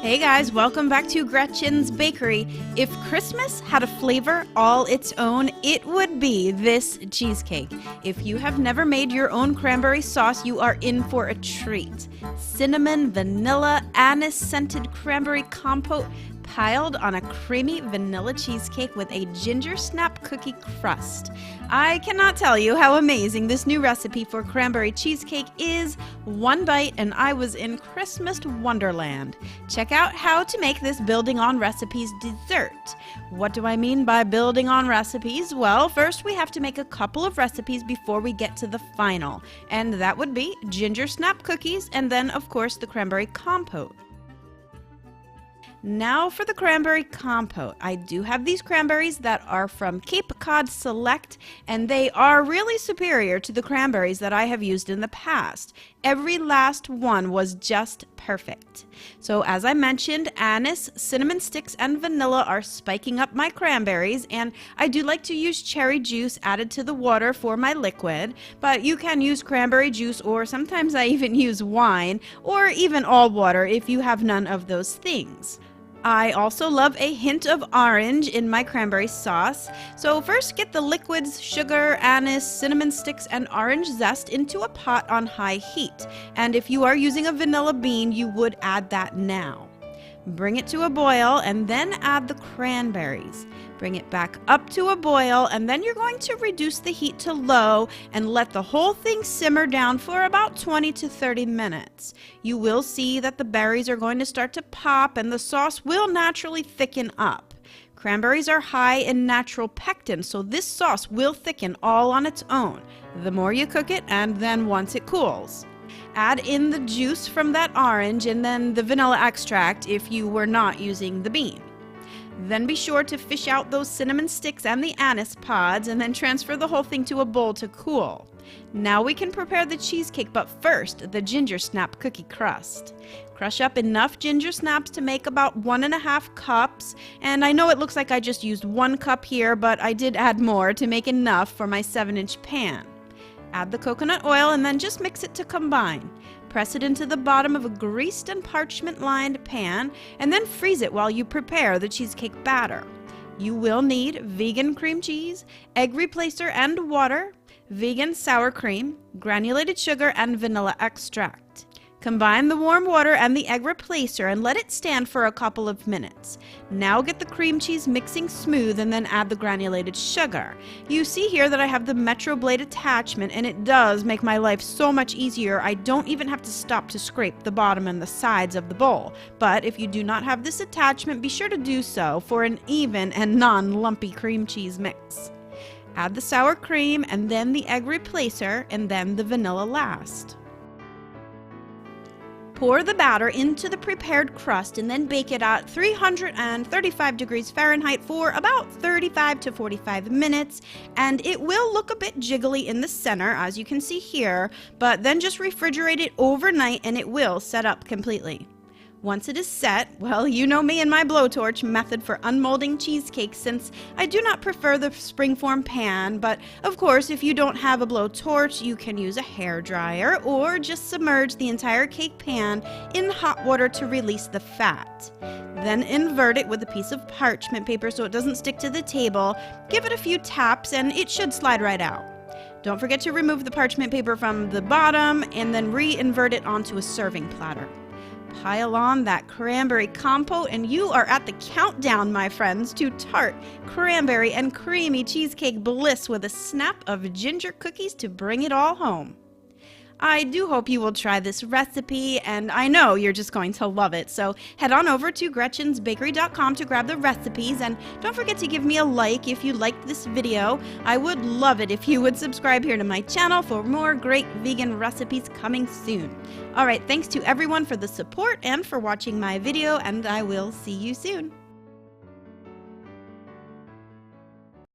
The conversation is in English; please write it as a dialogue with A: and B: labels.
A: Hey guys, welcome back to Gretchen's Bakery. If Christmas had a flavor all its own, it would be this cheesecake. If you have never made your own cranberry sauce, you are in for a treat. Cinnamon, vanilla, anise-scented cranberry compote piled on a creamy vanilla cheesecake with a Gingersnap cookie crust. I cannot tell you how amazing this new recipe for cranberry cheesecake is. One bite and I was in Christmas wonderland. Check out how to make this building on recipes dessert. What do I mean by building on recipes? Well, first we have to make a couple of recipes before we get to the final, and that would be Gingersnap cookies and then of course the cranberry compote. Now for the cranberry compote. I do have these cranberries that are from Cape Cod Select, and they are really superior to the cranberries that I have used in the past. Every last one was just perfect. So as I mentioned, anise, cinnamon sticks, and vanilla are spiking up my cranberries, and I do like to use cherry juice added to the water for my liquid, but you can use cranberry juice, or sometimes I even use wine, or even all water if you have none of those things. I also love a hint of orange in my cranberry sauce. So first get the liquids, sugar, anise, cinnamon sticks, and orange zest into a pot on high heat. And if you are using a vanilla bean, you would add that now. Bring it to a boil and then add the cranberries. Bring it back up to a boil, and then you're going to reduce the heat to low and let the whole thing simmer down for about 20 to 30 minutes. You will see that the berries are going to start to pop and the sauce will naturally thicken up. Cranberries are high in natural pectin, so this sauce will thicken all on its own, the more you cook it and then once it cools. Add in the juice from that orange and then the vanilla extract if you were not using the bean. Then be sure to fish out those cinnamon sticks and the anise pods and then transfer the whole thing to a bowl to cool. Now we can prepare the cheesecake, but first the Gingersnap cookie crust. Crush up enough ginger snaps to make about 1.5 cups, and I know it looks like I just used 1 cup here, but I did add more to make enough for my 7-inch pan. Add the coconut oil and then just mix it to combine. Press it into the bottom of a greased and parchment-lined pan and then freeze it while you prepare the cheesecake batter. You will need vegan cream cheese, egg replacer and water, vegan sour cream, granulated sugar, and vanilla extract. Combine the warm water and the egg replacer and let it stand for a couple of minutes. Now get the cream cheese mixing smooth and then add the granulated sugar. You see here that I have the Metro Blade attachment, and it does make my life so much easier. I don't even have to stop to scrape the bottom and the sides of the bowl. But if you do not have this attachment, be sure to do so for an even and non-lumpy cream cheese mix. Add the sour cream and then the egg replacer and then the vanilla last. Pour the batter into the prepared crust and then bake it at 335 degrees Fahrenheit for about 35 to 45 minutes. And it will look a bit jiggly in the center, as you can see here, but then just refrigerate it overnight and it will set up completely. Once it is set, well, you know me and my blowtorch method for unmolding cheesecake, since I do not prefer the springform pan, but of course if you don't have a blowtorch, you can use a hair dryer or just submerge the entire cake pan in hot water to release the fat. Then invert it with a piece of parchment paper so it doesn't stick to the table. Give it a few taps and it should slide right out. Don't forget to remove the parchment paper from the bottom and then re-invert it onto a serving platter. Pile on that cranberry compote and you are at the countdown, my friends, to tart, cranberry, and creamy cheesecake bliss with a snap of ginger cookies to bring it all home. I do hope you will try this recipe, and I know you're just going to love it. So head on over to gretchensbakery.com to grab the recipes, and don't forget to give me a like if you liked this video. I would love it if you would subscribe here to my channel for more great vegan recipes coming soon. Alright, thanks to everyone for the support and for watching my video, and I will see you soon.